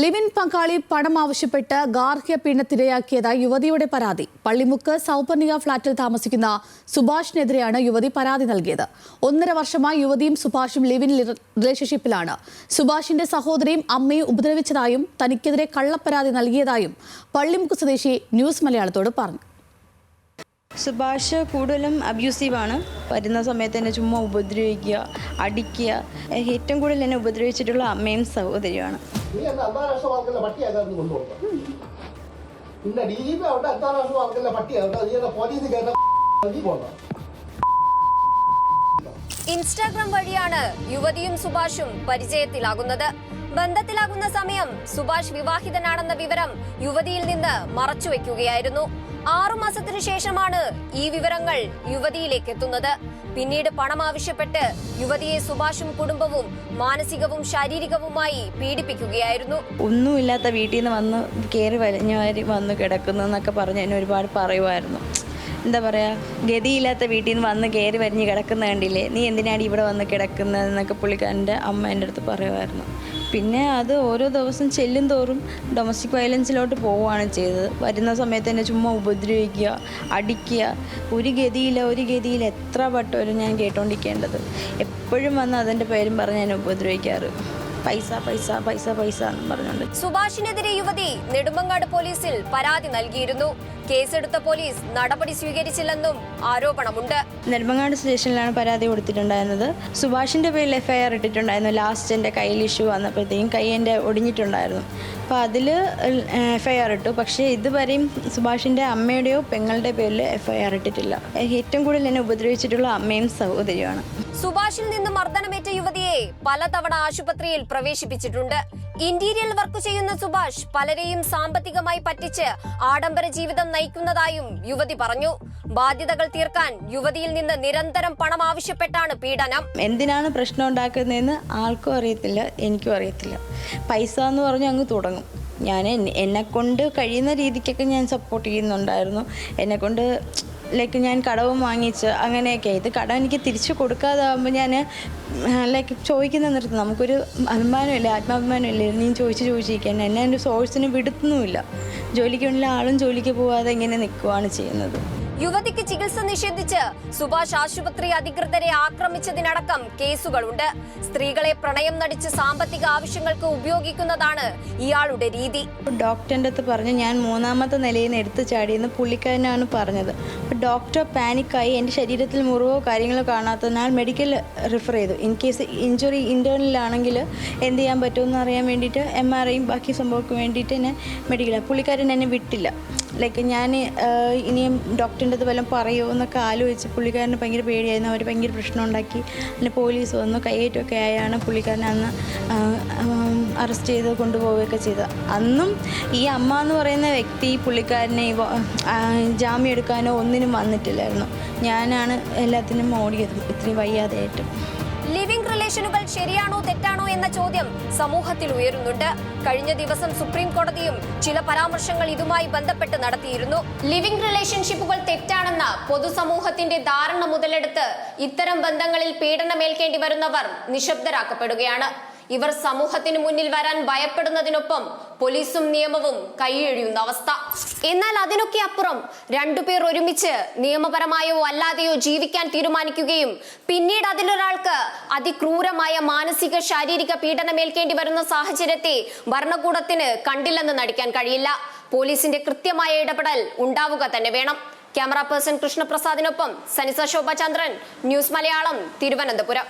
Living പങ്കാളി പണം ആവശ്യപ്പെട്ട് ഗാർഹിക പീഡനത്തിനിരയാക്കിയതായി യുവതിയുടെ പരാതി. പള്ളിമുക്ക് സൗപർണിക ഫ്ളാറ്റിൽ താമസിക്കുന്ന സുഭാഷിനെതിരെയാണ് യുവതി പരാതി നൽകിയത്. 1.5 വർഷമായി യുവതിയും സുഭാഷും ലിവിൻ റിലേഷൻഷിപ്പിലാണ്. സുഭാഷിന്റെ സഹോദരിയും അമ്മയും ഉപദ്രവിച്ചതായും തനിക്കെതിരെ കള്ളപ്പരാതി നൽകിയതായും പള്ളിമുക്ക് സ്വദേശി ന്യൂസ് മലയാളത്തോട് പറഞ്ഞു. സുഭാഷ് കൂടുതലും അബ്യൂസീവാണ്. വരുന്ന സമയത്ത് എന്നെ ചുമ്മാ ഉപദ്രവിക്കുക, അടിക്കുക. ഏറ്റവും കൂടുതൽ എന്നെ ഉപദ്രവിച്ചിട്ടുള്ള അമ്മയും സഹോദരിയുമാണ്. ഇൻസ്റ്റാഗ്രാം വഴിയാണ് യുവതിയും സുഭാഷും പരിചയത്തിലാകുന്നത്. ബന്ധത്തിലാകുന്ന സമയം സുഭാഷ് വിവാഹിതനാണെന്ന വിവരം യുവതിയിൽ നിന്ന് മറച്ചുവെക്കുകയായിരുന്നു. 6 മാസത്തിനു ശേഷമാണ് ഈ വിവരങ്ങൾ യുവതിയിലേക്ക് എത്തുന്നത്. പിന്നീട് പണം ആവശ്യപ്പെട്ട് യുവതിയെ സുഭാഷും കുടുംബവും മാനസികവും ശാരീരികവുമായി പീഡിപ്പിക്കുകയായിരുന്നു. ഒന്നുമില്ലാത്ത വീട്ടിൽ നിന്ന് വന്ന് കയറി വലിഞ്ഞവർ വന്ന് കിടക്കുന്നു എന്നൊക്കെ പറഞ്ഞ് എന്നെ ഒരുപാട് പറയുമായിരുന്നു. എന്താ പറയുക, ഗതിയില്ലാത്ത വീട്ടിൽ നിന്ന് വന്ന് കയറി വരിഞ്ഞ് കിടക്കുന്ന കണ്ടില്ലേ, നീ എന്തിനാണ് ഇവിടെ വന്ന് കിടക്കുന്നതെന്നൊക്കെ പുള്ളിക്കാരൻ്റെ അമ്മ എൻ്റെ അടുത്ത് പറയുമായിരുന്നു. പിന്നെ അത് ഓരോ ദിവസം ചെല്ലും തോറും ഡൊമസ്റ്റിക് വയലൻസിലോട്ട് പോവുകയാണ് ചെയ്തത്. വരുന്ന സമയത്ത് എന്നെ ചുമ്മാ ഉപദ്രവിക്കുക, അടിക്കുക. ഒരു ഗതിയിൽ എത്ര വട്ടം ഞാൻ കേട്ടോണ്ടിരിക്കേണ്ടത്. എപ്പോഴും വന്ന് അതിൻ്റെ പേരും പറഞ്ഞ് എന്നെ ഉപദ്രവിക്കാറ്. പൈസ പൈസ പൈസ പൈസ എന്ന് പറഞ്ഞുകൊണ്ട്. സുഭാഷിനെതിരെ യുവതി നെടുമങ്ങാട് പോലീസിൽ പരാതി നൽകിയിരുന്നു. കേസെടുത്ത പോലീസ് നടപടി സ്വീകരിച്ചില്ലെന്നും ആരോപണമുണ്ട്. നെടുമങ്ങാട് സ്റ്റേഷനിലാണ് പരാതി കൊടുത്തിട്ടുണ്ടായിരുന്നത്. സുഭാഷിന്റെ പേരിൽ FIR ഇട്ടിട്ടുണ്ടായിരുന്നു. ലാസ്റ്റ് എൻ്റെ കയ്യിൽ ഇഷ്യൂ വന്നപ്പോഴത്തേക്കും കൈ എൻ്റെ ഒടിഞ്ഞിട്ടുണ്ടായിരുന്നു. അപ്പോൾ അതിൽ FIR ഇട്ടു. പക്ഷേ ഇതുവരെയും സുഭാഷിൻ്റെ അമ്മയുടെയോ പെങ്ങളുടെ പേരിൽ FIR ഇട്ടിട്ടില്ല. ഏറ്റവും കൂടുതൽ എന്നെ ഉപദ്രവിച്ചിട്ടുള്ള അമ്മയും സഹോദരിയുമാണ്. സുഭാഷിൽ നിന്ന് മർദ്ദനമേറ്റ യുവതിയെ പലതവണ ആശുപത്രിയിൽ പ്രവേശിപ്പിച്ചിട്ടുണ്ട്. ഇന്റീരിയൽ വർക്ക് ചെയ്യുന്ന സുഭാഷ് പലരെയും സാമ്പത്തികമായി പറ്റിച്ച് ആഡംബര ജീവിതം നയിക്കുന്നതായും യുവതി പറഞ്ഞു. ബാധ്യതകൾ തീർക്കാൻ യുവതിയിൽ നിന്ന് നിരന്തരം പണം ആവശ്യപ്പെട്ടാണ് പീഡനം. എന്തിനാണ് പ്രശ്നം ഉണ്ടാക്കുന്നതെന്ന് ആൾക്കും അറിയത്തില്ല, എനിക്കും അറിയത്തില്ല. പൈസ എന്ന് പറഞ്ഞ് അങ്ങ് തുടങ്ങും. ഞാൻ എന്നെക്കൊണ്ട് കഴിയുന്ന രീതിക്കൊക്കെ ഞാൻ സപ്പോർട്ട് ചെയ്യുന്നുണ്ടായിരുന്നു. എന്നെക്കൊണ്ട് ഞാൻ കടവും വാങ്ങിച്ച് അങ്ങനെയൊക്കെ. ഇത് കടം എനിക്ക് തിരിച്ചു കൊടുക്കാതാകുമ്പോൾ ഞാൻ ചോദിക്കുന്ന നിർത്തും. നമുക്കൊരു അഭിമാനമില്ല, ആത്മാഭിമാനമില്ല. നീ ചോദിച്ചിരിക്കാൻ എന്നെ എൻ്റെ സോഴ്സിന് വിടുത്തുന്നുമില്ല. ജോലിക്ക് വേണ്ടി ആളും ജോലിക്ക് പോകാതെ ഇങ്ങനെ നിൽക്കുകയാണ് ചെയ്യുന്നത്. യുവതിക്ക് ചികിത്സ നിഷേധിച്ച് സുഭാഷ് ആശുപത്രി അധികൃതരെ ആക്രമിച്ചതിനടക്കം കേസുകളുണ്ട്. സ്ത്രീകളെ പ്രണയം നടിച്ച് സാമ്പത്തിക ആവശ്യങ്ങൾക്ക് ഉപയോഗിക്കുന്നതാണ് ഇയാളുടെ രീതി. ഡോക്ടറിൻ്റെ അടുത്ത് പറഞ്ഞു ഞാൻ 3ാമത്തെ നിലയിൽ നിന്ന് എടുത്തു ചാടിയെന്ന് പുള്ളിക്കാരനാണ് പറഞ്ഞത്. അപ്പോൾ ഡോക്ടർ പാനിക്കായി എൻ്റെ ശരീരത്തിൽ മുറിവോ കാര്യങ്ങളോ കാണാത്തതിനാൽ മെഡിക്കൽ റിഫർ ചെയ്തു. ഇൻ കേസ് ഇഞ്ചുറി ഇൻറ്റേർണലാണെങ്കിൽ എന്ത് ചെയ്യാൻ പറ്റുമെന്ന് അറിയാൻ വേണ്ടിയിട്ട് MRIയും ബാക്കി സംഭവങ്ങൾക്ക് വേണ്ടിയിട്ട് എന്നെ പുള്ളിക്കാരൻ എന്നെ വിട്ടില്ല. ഞാൻ ഇനിയും ഡോക്ടറിൻ്റെ അടുത്ത് വല്ലതും പറയുമോ എന്നൊക്കെ ആലോചിച്ച് പുള്ളിക്കാരന് ഭയങ്കര പേടിയായിരുന്നു. അവർ ഭയങ്കര പ്രശ്നം ഉണ്ടാക്കി. പിന്നെ പോലീസ് വന്നു, കയ്യേറ്റമൊക്കെ ആയാണ് പുള്ളിക്കാരനെ അന്ന് അറസ്റ്റ് ചെയ്ത് കൊണ്ടുപോവുകയൊക്കെ ചെയ്തത്. അന്നും ഈ അമ്മ എന്ന് പറയുന്ന വ്യക്തി പുള്ളിക്കാരനെ ജാമ്യം എടുക്കാനോ ഒന്നിനും വന്നിട്ടില്ലായിരുന്നു. ഞാനാണ് എല്ലാത്തിനും ഓടിയത് ഇത്രയും വയ്യാതെയായിട്ട്. ലിവിംഗ് റിലേഷനുകൾ ശരിയാണോ തെറ്റാണോ എന്ന ചോദ്യം സമൂഹത്തിൽ ഉയരുന്നുണ്ട്. കഴിഞ്ഞ ദിവസം സുപ്രീം കോടതിയും ചില പരാമർശങ്ങൾ ഇതുമായി ബന്ധപ്പെട്ട് നടത്തിയിരുന്നു. ലിവിംഗ് റിലേഷൻഷിപ്പുകൾ തെറ്റാണെന്ന പൊതുസമൂഹത്തിന്റെ ധാരണ മുതലെടുത്ത് ഇത്തരം ബന്ധങ്ങളിൽ പീഡനമേൽക്കേണ്ടി വരുന്നവർ നിശബ്ദരാക്കപ്പെടുകയാണ്. ഇവർ സമൂഹത്തിന് മുന്നിൽ വരാൻ ഭയപ്പെടുന്നതിനൊപ്പം പോലീസും നിയമവും കൈയൊഴിയുന്ന അവസ്ഥ. എന്നാൽ അതിനൊക്കെ അപ്പുറം രണ്ടുപേർ ഒരുമിച്ച് നിയമപരമായോ അല്ലാതെയോ ജീവിക്കാൻ തീരുമാനിക്കുകയും പിന്നീട് അതിലൊരാൾക്ക് അതിക്രൂരമായ മാനസിക ശാരീരിക പീഡനമേൽക്കേണ്ടി വരുന്ന സാഹചര്യത്തെ ഭരണകൂടത്തിന് കണ്ടില്ലെന്ന് നടിക്കാൻ കഴിയില്ല. പോലീസിന്റെ കൃത്യമായ ഇടപെടൽ ഉണ്ടാവുക തന്നെ വേണം. Camera person കൃഷ്ണപ്രസാദിനൊപ്പം സനിസ Shobhachandran, news Malayalam, Thiruvananthapuram.